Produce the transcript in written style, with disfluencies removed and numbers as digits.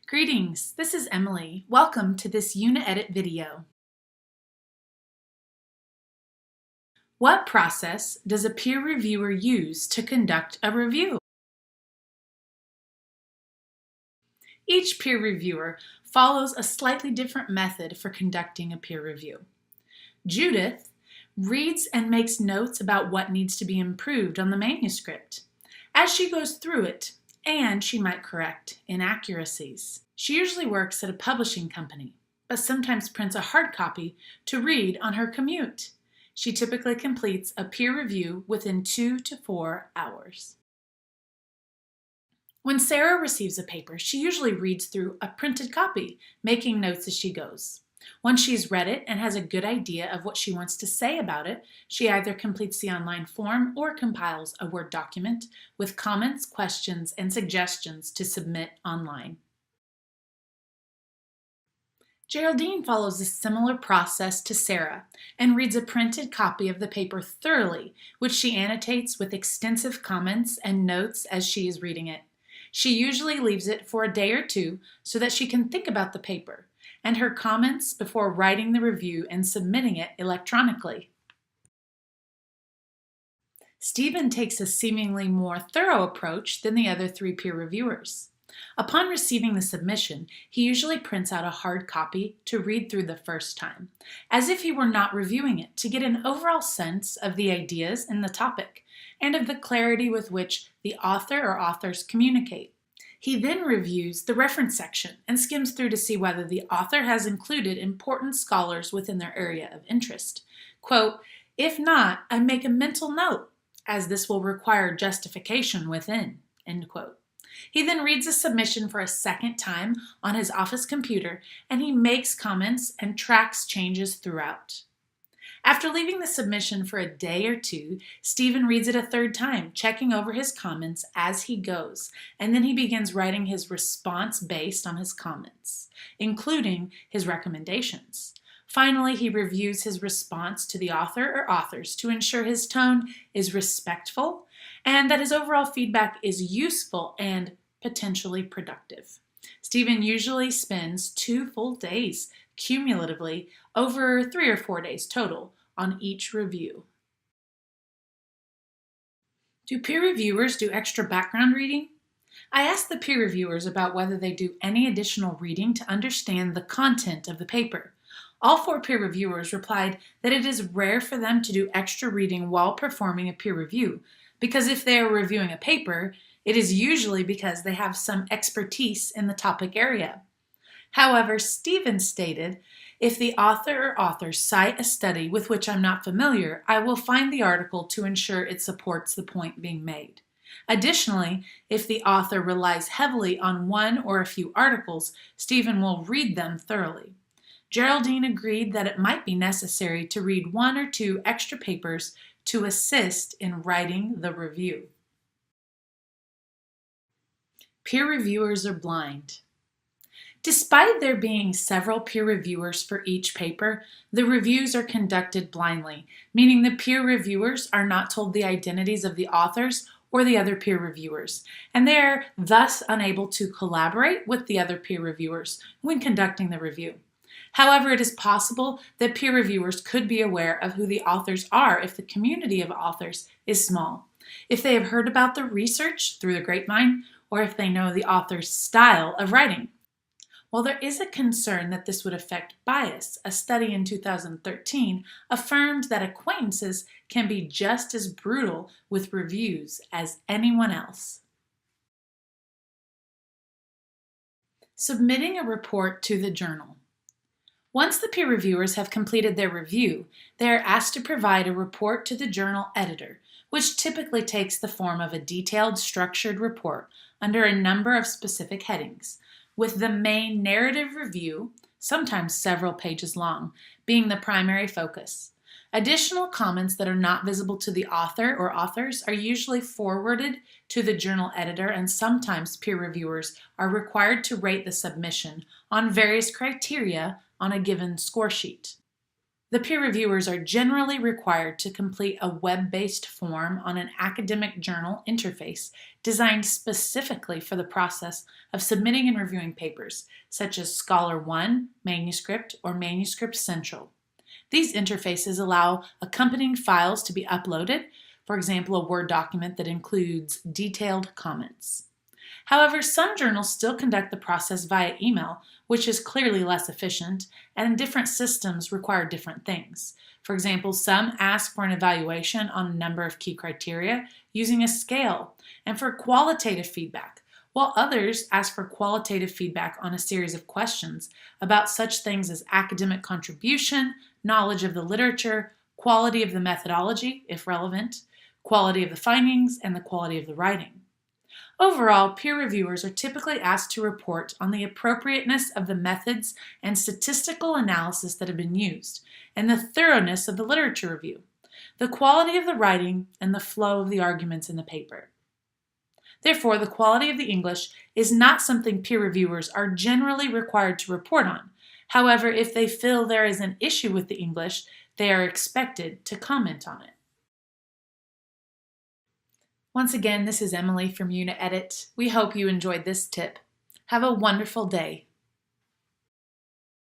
Greetings, this is Emily. Welcome to this Uni-edit video. What process does a peer reviewer use to conduct a review? Each peer reviewer follows a slightly different method for conducting a peer review. Judith reads and makes notes about what needs to be improved on the manuscript as she goes through it, and she might correct inaccuracies. She usually works at a publishing company, but sometimes prints a hard copy to read on her commute. She typically completes a peer review within 2 to 4 hours. When Sara receives a paper, she usually reads through a printed copy, making notes as she goes. Once she's read it and has a good idea of what she wants to say about it, she either completes the online form or compiles a Word document with comments, questions, and suggestions to submit online. Geraldine follows a similar process to Sara and reads a printed copy of the paper thoroughly, which she annotates with extensive comments and notes as she is reading it. She usually leaves it for a day or two so that she can think about the paper and her comments before writing the review and submitting it electronically. Stephen takes a seemingly more thorough approach than the other 3 peer reviewers. Upon receiving the submission, he usually prints out a hard copy to read through the first time, as if he were not reviewing it, to get an overall sense of the ideas in the topic and of the clarity with which the author or authors communicate. He then reviews the reference section and skims through to see whether the author has included important scholars within their area of interest. Quote, "If not, I make a mental note, as this will require justification within," end quote. He then reads the submission for a second time on his office computer, and he makes comments and tracks changes throughout. After leaving the submission for a day or two, Stephen reads it a third time, checking over his comments as he goes, and then he begins writing his response based on his comments, including his recommendations. Finally, he reviews his response to the author or authors to ensure his tone is respectful and that his overall feedback is useful and potentially productive. Stephen usually spends 2 full days cumulatively over 3 or 4 days total on each review. Do peer reviewers do extra background reading? I asked the peer reviewers about whether they do any additional reading to understand the content of the paper. All 4 peer reviewers replied that it is rare for them to do extra reading while performing a peer review, because if they are reviewing a paper, it is usually because they have some expertise in the topic area. However, Stephen stated, "If the author or authors cite a study with which I'm not familiar, I will find the article to ensure it supports the point being made. Additionally, if the author relies heavily on one or a few articles, Stephen will read them thoroughly." Geraldine agreed that it might be necessary to read 1 or 2 extra papers to assist in writing the review. Peer reviewers are blind. Despite there being several peer reviewers for each paper, the reviews are conducted blindly, meaning the peer reviewers are not told the identities of the authors or the other peer reviewers, and they are thus unable to collaborate with the other peer reviewers when conducting the review. However, it is possible that peer reviewers could be aware of who the authors are if the community of authors is small, if they have heard about the research through the grapevine, or if they know the author's style of writing. While there is a concern that this would affect bias, a study in 2013 affirmed that acquaintances can be just as brutal with reviews as anyone else. Submitting a report to the journal. Once the peer reviewers have completed their review, they are asked to provide a report to the journal editor, which typically takes the form of a detailed, structured report under a number of specific headings, with the main narrative review, sometimes several pages long, being the primary focus. Additional comments that are not visible to the author or authors are usually forwarded to the journal editor, and sometimes peer reviewers are required to rate the submission on various criteria on a given score sheet. The peer reviewers are generally required to complete a web-based form on an academic journal interface designed specifically for the process of submitting and reviewing papers, such as Scholar One, Manuscript, or Manuscript Central. These interfaces allow accompanying files to be uploaded, for example, a Word document that includes detailed comments. However, some journals still conduct the process via email, which is clearly less efficient, and different systems require different things. For example, some ask for an evaluation on a number of key criteria using a scale and for qualitative feedback, while others ask for qualitative feedback on a series of questions about such things as academic contribution, knowledge of the literature, quality of the methodology, if relevant, quality of the findings, and the quality of the writing. Overall, peer reviewers are typically asked to report on the appropriateness of the methods and statistical analysis that have been used, and the thoroughness of the literature review, the quality of the writing, and the flow of the arguments in the paper. Therefore, the quality of the English is not something peer reviewers are generally required to report on. However, if they feel there is an issue with the English, they are expected to comment on it. Once again, this is Emily from Uni-edit. We hope you enjoyed this tip. Have a wonderful day.